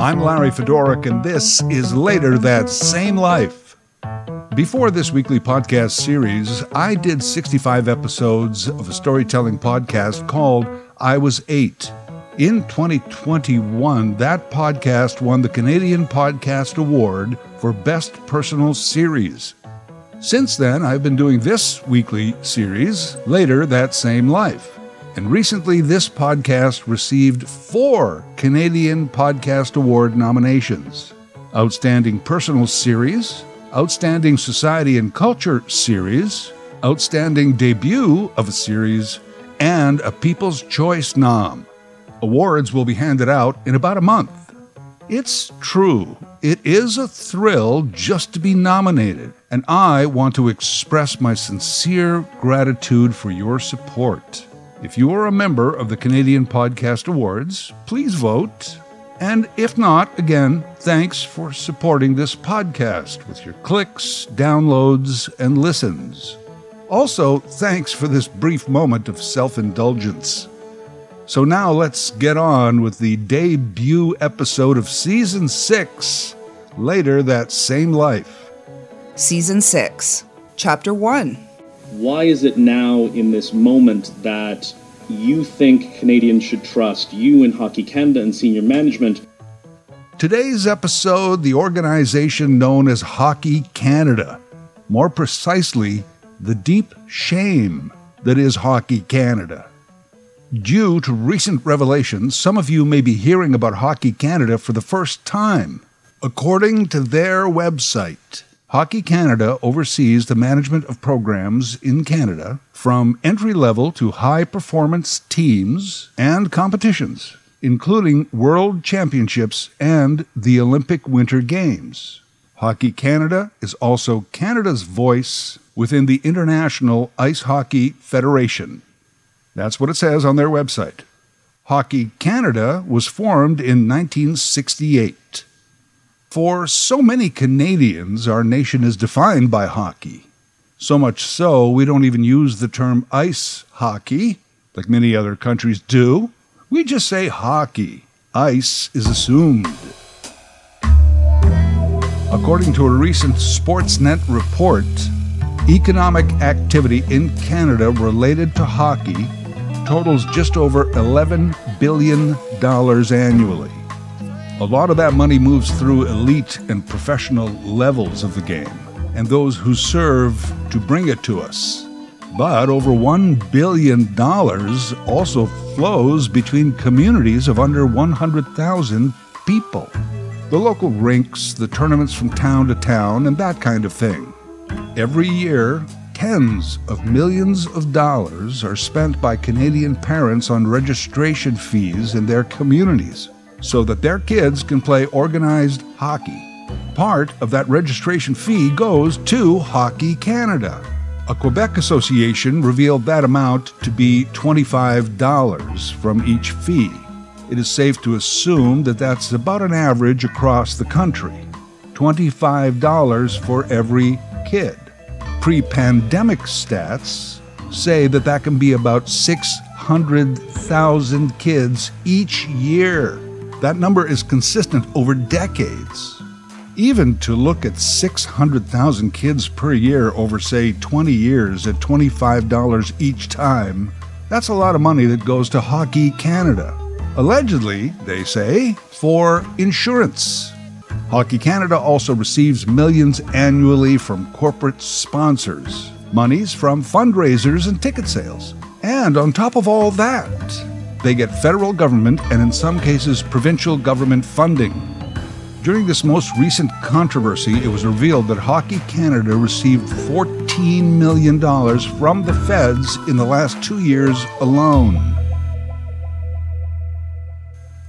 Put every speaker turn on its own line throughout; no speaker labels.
I'm Larry Fedoruk, and this is Later That Same Life. Before this weekly podcast series, I did 65 episodes of a storytelling podcast called I Was 8. In 2021, that podcast won the Canadian Podcast Award for Best Personal Series. Since then, I've been doing this weekly series, Later That Same Life. And recently, this podcast received 4 Canadian Podcast Award nominations: Outstanding Personal Series, Outstanding Society and Culture Series, Outstanding Debut of a Series, and a People's Choice nom. Awards will be handed out in about a month. It's true, it is a thrill just to be nominated, and I want to express my sincere gratitude for your support. If you are a member of the Canadian Podcast Awards, please vote. And if not, again, thanks for supporting this podcast with your clicks, downloads, and listens. Also, thanks for this brief moment of self-indulgence. So now let's get on with the debut episode of Season 6, Later That Same Life.
Season 6, Chapter 1.
Why is it now, in this moment, that you think Canadians should trust you in Hockey Canada and senior management?
Today's episode, the organization known as Hockey Canada. More precisely, the deep shame that is Hockey Canada. Due to recent revelations, some of you may be hearing about Hockey Canada for the first time. According to their website, Hockey Canada oversees the management of programs in Canada from entry-level to high-performance teams and competitions, including World Championships and the Olympic Winter Games. Hockey Canada is also Canada's voice within the International Ice Hockey Federation. That's what it says on their website. Hockey Canada was formed in 1968. For so many Canadians, our nation is defined by hockey. So much so, we don't even use the term ice hockey, like many other countries do. We just say hockey. Ice is assumed. According to a recent Sportsnet report, economic activity in Canada related to hockey totals just over $11 billion annually. A lot of that money moves through elite and professional levels of the game, and those who serve to bring it to us. But over $1 billion also flows between communities of under 100,000 people. The local rinks, the tournaments from town to town, and that kind of thing. Every year, tens of millions of dollars are spent by Canadian parents on registration fees in their communities, so that their kids can play organized hockey. Part of that registration fee goes to Hockey Canada. A Quebec association revealed that amount to be $25 from each fee. It is safe to assume that that's about an average across the country. $25 for every kid. Pre-pandemic stats say that can be about 600,000 kids each year. That number is consistent over decades. Even to look at 600,000 kids per year over, say, 20 years at $25 each time, that's a lot of money that goes to Hockey Canada. Allegedly, they say, for insurance. Hockey Canada also receives millions annually from corporate sponsors, monies from fundraisers and ticket sales. And on top of all that, they get federal government and in some cases provincial government funding. During this most recent controversy, it was revealed that Hockey Canada received $14 million from the feds in the last 2 years alone.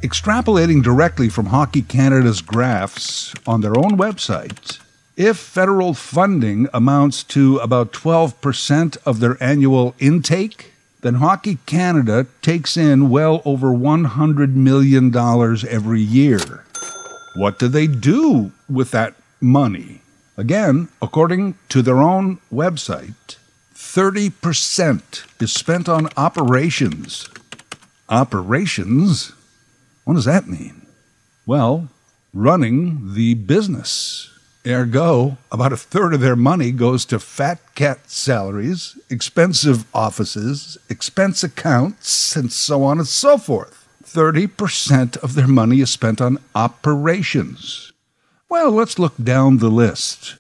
Extrapolating directly from Hockey Canada's graphs on their own website, if federal funding amounts to about 12% of their annual intake, then Hockey Canada takes in well over $100 million every year. What do they do with that money? Again, according to their own website, 30% is spent on operations. Operations? What does that mean? Well, running the business. Ergo, about a third of their money goes to fat cat salaries, expensive offices, expense accounts, and so on and so forth. 30% of their money is spent on operations. Well, let's look down the list.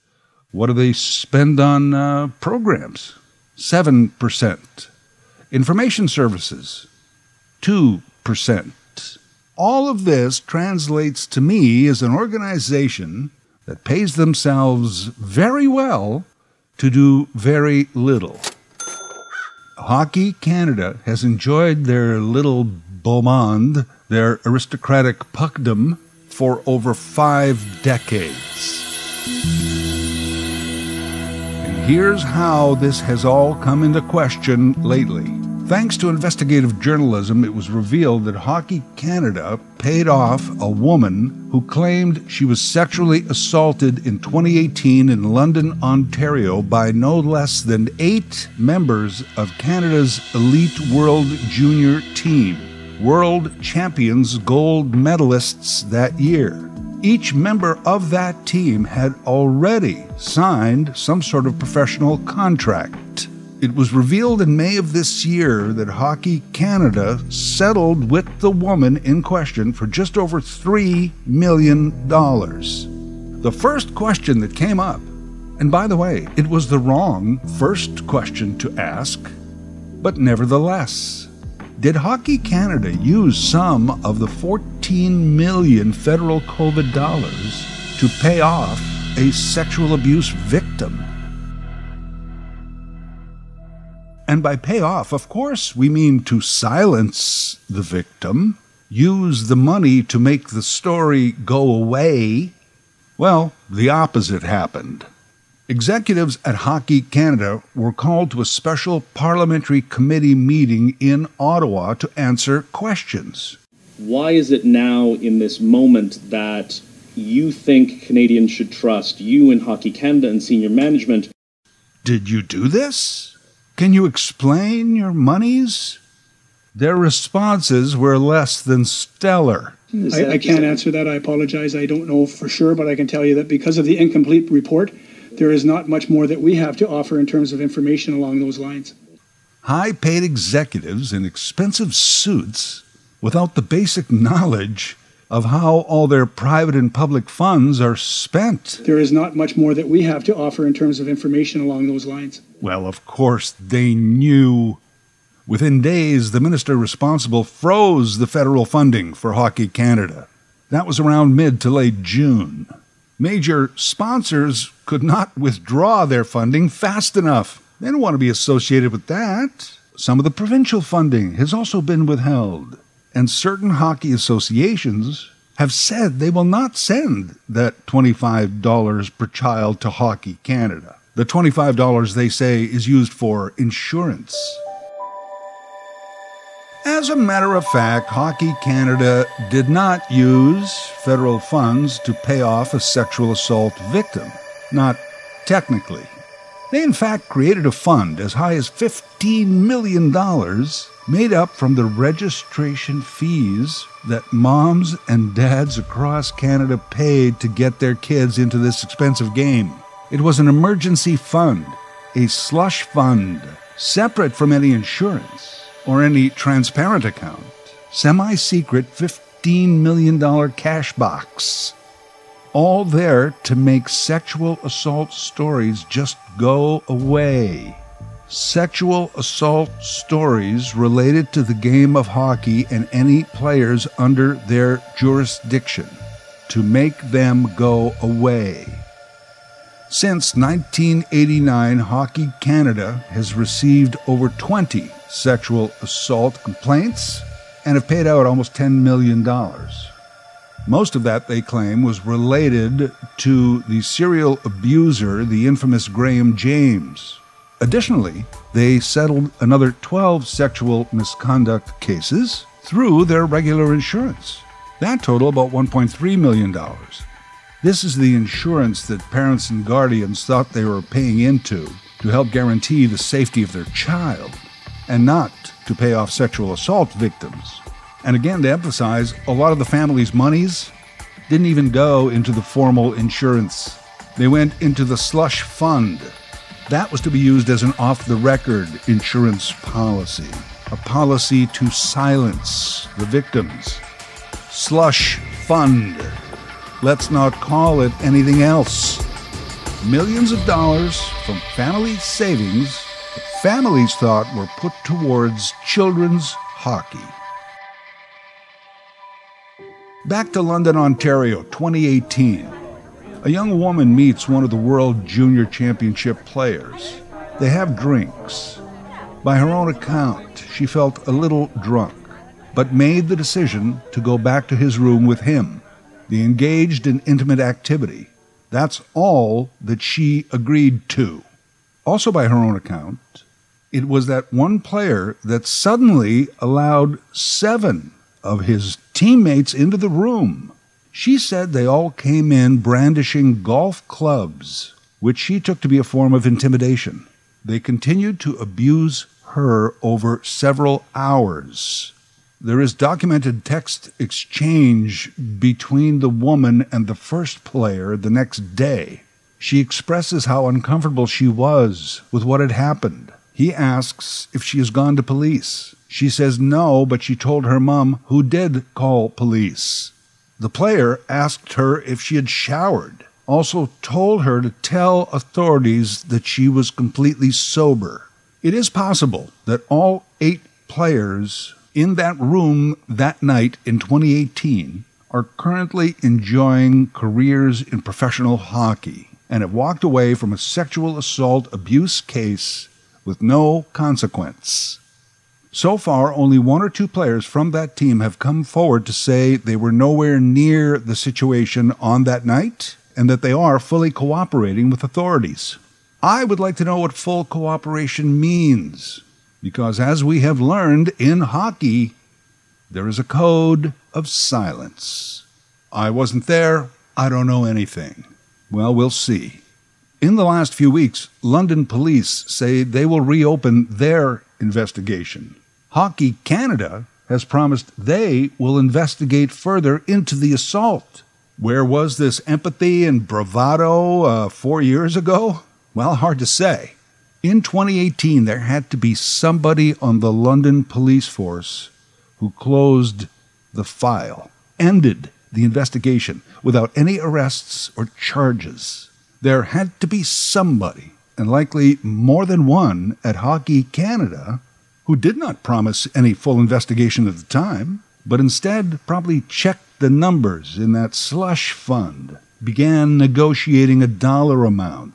What do they spend on programs? 7%. Information services, 2%. All of this translates to me as an organization that pays themselves very well to do very little. Hockey Canada has enjoyed their little beau monde, their aristocratic puckdom, for over 5 decades. And here's how this has all come into question lately. Thanks to investigative journalism, it was revealed that Hockey Canada paid off a woman who claimed she was sexually assaulted in 2018 in London, Ontario by no less than 8 members of Canada's elite World Junior team, world champions, gold medalists that year. Each member of that team had already signed some sort of professional contract. It was revealed in May of this year that Hockey Canada settled with the woman in question for just over $3 million. The first question that came up, and by the way, it was the wrong first question to ask, but nevertheless, did Hockey Canada use some of the $14 million federal COVID dollars to pay off a sexual abuse victim? And by pay off, of course, we mean to silence the victim, use the money to make the story go away. Well, the opposite happened. Executives at Hockey Canada were called to a special parliamentary committee meeting in Ottawa to answer questions.
Why is it now, in this moment, that you think Canadians should trust you in Hockey Canada and senior management?
Did you do this? Can you explain your monies? Their responses were less than stellar.
I can't answer that. I apologize. I don't know for sure, but I can tell you that because of the incomplete report, there is not much more that we have to offer in terms of information along those lines.
High-paid executives in expensive suits without the basic knowledge of how all their private and public funds are spent.
There is not much more that we have to offer in terms of information along those lines.
Well, of course, they knew. Within days, the minister responsible froze the federal funding for Hockey Canada. That was around mid to late June. Major sponsors could not withdraw their funding fast enough. They don't want to be associated with that. Some of the provincial funding has also been withheld. And certain hockey associations have said they will not send that $25 per child to Hockey Canada. The $25, they say, is used for insurance. As a matter of fact, Hockey Canada did not use federal funds to pay off a sexual assault victim. Not technically. They in fact created a fund as high as $15 million made up from the registration fees that moms and dads across Canada paid to get their kids into this expensive game. It was an emergency fund, a slush fund, separate from any insurance or any transparent account. Semi-secret $15 million cash box. All there to make sexual assault stories just go away. Sexual assault stories related to the game of hockey and any players under their jurisdiction, to make them go away. Since 1989, Hockey Canada has received over 20 sexual assault complaints and have paid out almost $10 million. Most of that, they claim, was related to the serial abuser, the infamous Graham James. Additionally, they settled another 12 sexual misconduct cases through their regular insurance. That total about $1.3 million. This is the insurance that parents and guardians thought they were paying into to help guarantee the safety of their child, and not to pay off sexual assault victims. And again, to emphasize, a lot of the family's monies didn't even go into the formal insurance. They went into the slush fund. That was to be used as an off-the-record insurance policy, a policy to silence the victims. Slush fund. Let's not call it anything else. Millions of dollars from family savings that families thought were put towards children's hockey. Back to London, Ontario, 2018. A young woman meets one of the World Junior Championship players. They have drinks. By her own account, she felt a little drunk, but made the decision to go back to his room with him. They engaged in intimate activity. That's all that she agreed to. Also by her own account, it was that one player that suddenly allowed 7 of his teammates into the room. She said they all came in brandishing golf clubs, which she took to be a form of intimidation. They continued to abuse her over several hours. There is documented text exchange between the woman and the first player the next day. She expresses how uncomfortable she was with what had happened. He asks if she has gone to police. She says no, but she told her mom, who did call police. The player asked her if she had showered, also told her to tell authorities that she was completely sober. It is possible that all 8 players in that room that night in 2018 are currently enjoying careers in professional hockey and have walked away from a sexual assault abuse case with no consequence. So far, only 1 or 2 players from that team have come forward to say they were nowhere near the situation on that night and that they are fully cooperating with authorities. I would like to know what full cooperation means, because as we have learned in hockey, there is a code of silence. I wasn't there. I don't know anything. Well, we'll see. In the last few weeks, London police say they will reopen their investigation. Hockey Canada has promised they will investigate further into the assault. Where was this empathy and bravado 4 years ago? Well, hard to say. In 2018, there had to be somebody on the London police force who closed the file, ended the investigation without any arrests or charges. There had to be somebody, and likely more than one, at Hockey Canada who did not promise any full investigation at the time, but instead probably checked the numbers in that slush fund, began negotiating a dollar amount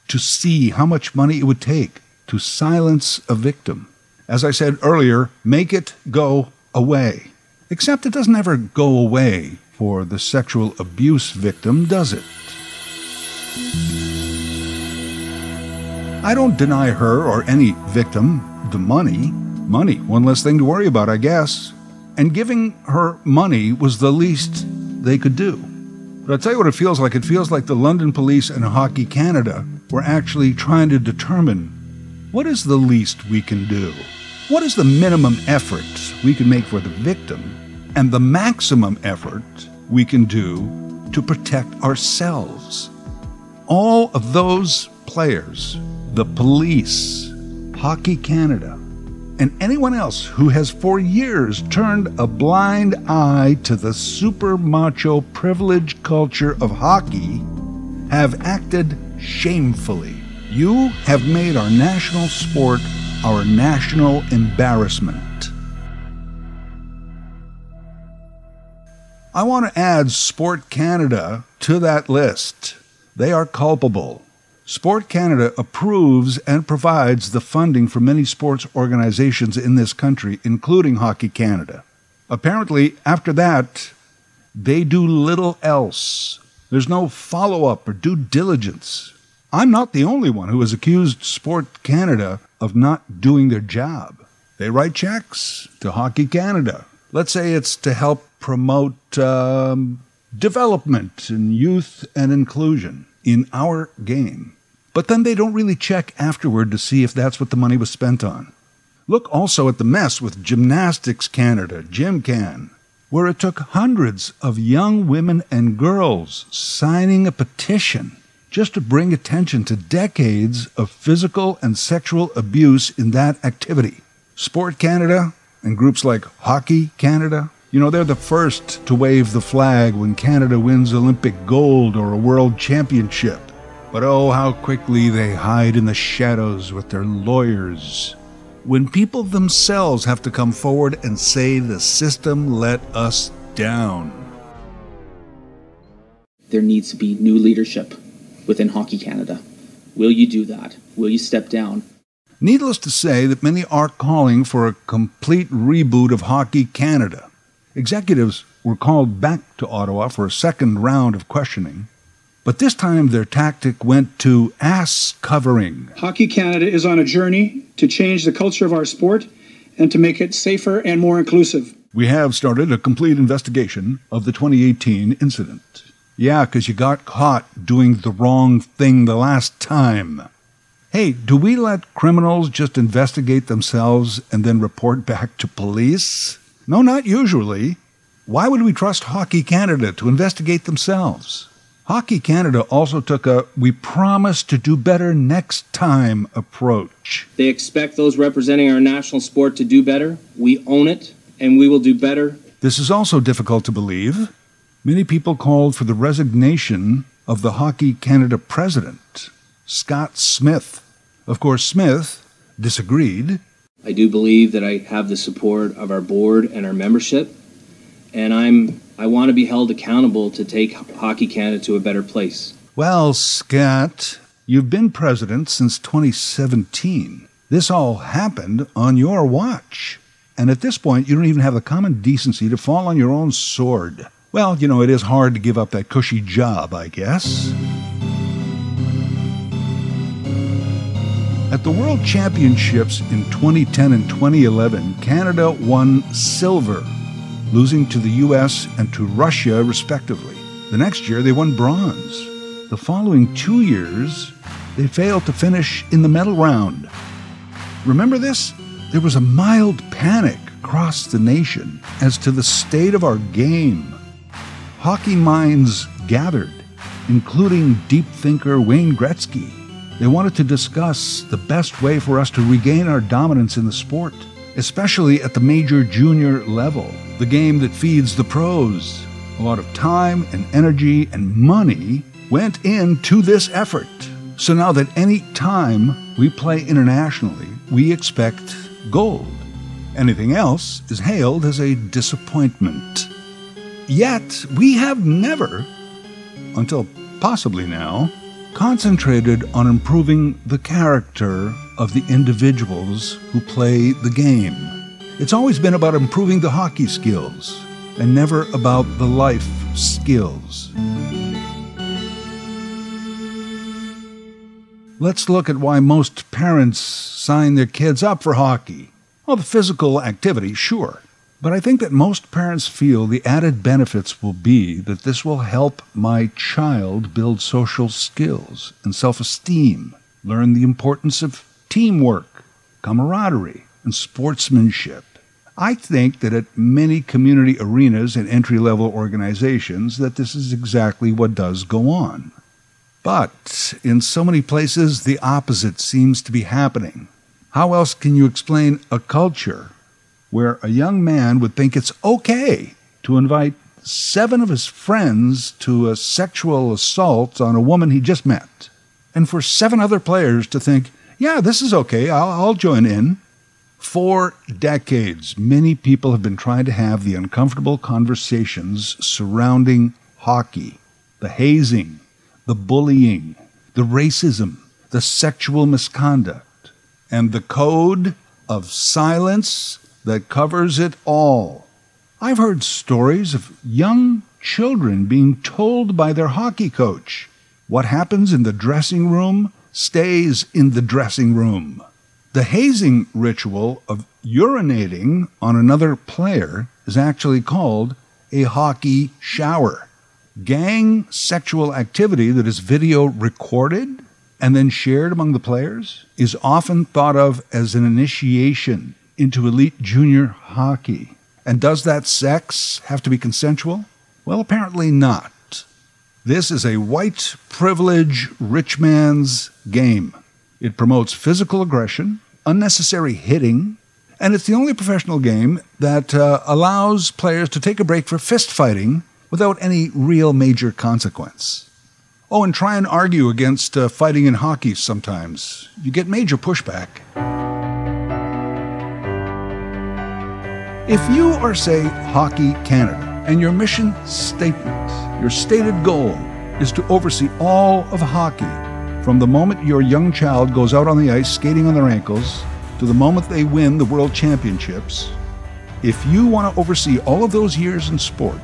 to see how much money it would take to silence a victim. As I said earlier, make it go away. Except it doesn't ever go away for the sexual abuse victim, does it? I don't deny her or any victim the money. Money, one less thing to worry about, I guess. And giving her money was the least they could do. But I'll tell you what it feels like. It feels like the London police and Hockey Canada were actually trying to determine what is the least we can do? What is the minimum effort we can make for the victim and the maximum effort we can do to protect ourselves? All of those players, the police, Hockey Canada, and anyone else who has for years turned a blind eye to the super macho privilege culture of hockey have acted shamefully. You have made our national sport our national embarrassment. I want to add Sport Canada to that list. They are culpable. Sport Canada approves and provides the funding for many sports organizations in this country, including Hockey Canada. Apparently, after that, they do little else. There's no follow-up or due diligence. I'm not the only one who has accused Sport Canada of not doing their job. They write checks to Hockey Canada. Let's say it's to help promote development and youth and inclusion in our game. But then they don't really check afterward to see if that's what the money was spent on. Look also at the mess with Gymnastics Canada, GymCan. where it took hundreds of young women and girls signing a petition just to bring attention to decades of physical and sexual abuse in that activity. Sport Canada and groups like Hockey Canada, they're the first to wave the flag when Canada wins Olympic gold or a world championship. But oh, how quickly they hide in the shadows with their lawyers when people themselves have to come forward and say the system let us down.
There needs to be new leadership within Hockey Canada. Will you do that? Will you step down?
Needless to say that many are calling for a complete reboot of Hockey Canada. Executives were called back to Ottawa for a second round of questioning, but this time their tactic went to ass covering.
Hockey Canada is on a journey to change the culture of our sport and to make it safer and more inclusive.
We have started a complete investigation of the 2018 incident. Yeah, because you got caught doing the wrong thing the last time. Hey, do we let criminals just investigate themselves and then report back to police? No, not usually. Why would we trust Hockey Canada to investigate themselves? Hockey Canada also took a "we promise to do better next time" approach.
They expect those representing our national sport to do better. We own it, and we will do better.
This is also difficult to believe. Many people called for the resignation of the Hockey Canada president, Scott Smith. Of course, Smith disagreed.
I do believe that I have the support of our board and our membership, and I want to be held accountable to take Hockey Canada to a better place.
Well, Scott, you've been president since 2017. This all happened on your watch. And at this point, you don't even have the common decency to fall on your own sword. Well, it is hard to give up that cushy job, I guess. At the World Championships in 2010 and 2011, Canada won silver, losing to the U.S. and to Russia, respectively. The next year, they won bronze. The following 2 years, they failed to finish in the medal round. Remember this? There was a mild panic across the nation as to the state of our game. Hockey minds gathered, including deep thinker Wayne Gretzky. They wanted to discuss the best way for us to regain our dominance in the sport, especially at the major junior level, the game that feeds the pros. A lot of time and energy and money went into this effort. So now that any time we play internationally, we expect gold. Anything else is hailed as a disappointment. Yet, we have never, until possibly now, concentrated on improving the character of the individuals who play the game. It's always been about improving the hockey skills, and never about the life skills. Let's look at why most parents sign their kids up for hockey. Well, the physical activity, sure. But I think that most parents feel the added benefits will be that this will help my child build social skills and self-esteem, learn the importance of teamwork, camaraderie, and sportsmanship. I think that at many community arenas and entry-level organizations that this is exactly what does go on. But in so many places, the opposite seems to be happening. How else can you explain a culture where a young man would think it's okay to invite 7 of his friends to a sexual assault on a woman he just met, and for 7 other players to think, yeah, this is okay, I'll join in? For decades, many people have been trying to have the uncomfortable conversations surrounding hockey, the hazing, the bullying, the racism, the sexual misconduct, and the code of silence that covers it all. I've heard stories of young children being told by their hockey coach, what happens in the dressing room stays in the dressing room. The hazing ritual of urinating on another player is actually called a hockey shower. Gang sexual activity that is video recorded and then shared among the players is often thought of as an initiation into elite junior hockey. And does that sex have to be consensual? Well, apparently not. This is a white privilege rich man's game. It promotes physical aggression, unnecessary hitting, and it's the only professional game that allows players to take a break for fist fighting without any real major consequence. Oh, and try and argue against fighting in hockey sometimes. You get major pushback. If you are, say, Hockey Canada, and your mission statement, your stated goal, is to oversee all of hockey, from the moment your young child goes out on the ice skating on their ankles to the moment they win the World Championships, if you want to oversee all of those years in sport,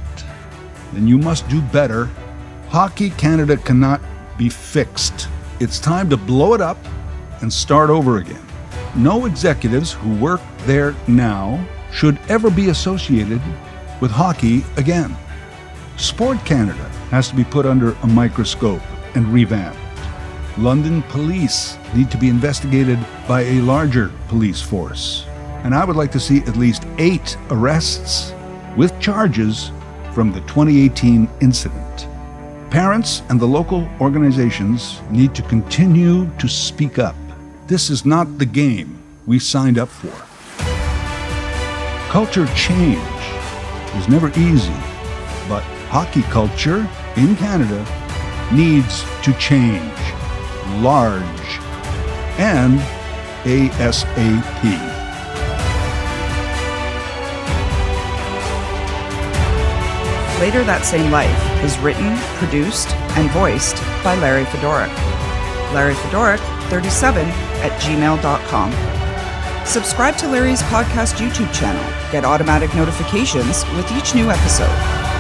then you must do better. Hockey Canada cannot be fixed. It's time to blow it up and start over again. No executives who work there now should ever be associated with hockey again. Sport Canada has to be put under a microscope and revamped. London police need to be investigated by a larger police force. And I would like to see at least 8 arrests with charges from the 2018 incident. Parents and the local organizations need to continue to speak up. This is not the game we signed up for. Culture change is never easy, but hockey culture in Canada needs to change large and ASAP.
Later That Same Life is written, produced, and voiced by Larry Fedoruk. Larry Fedoruk, 37 @gmail.com. Subscribe to Larry's podcast YouTube channel. Get automatic notifications with each new episode.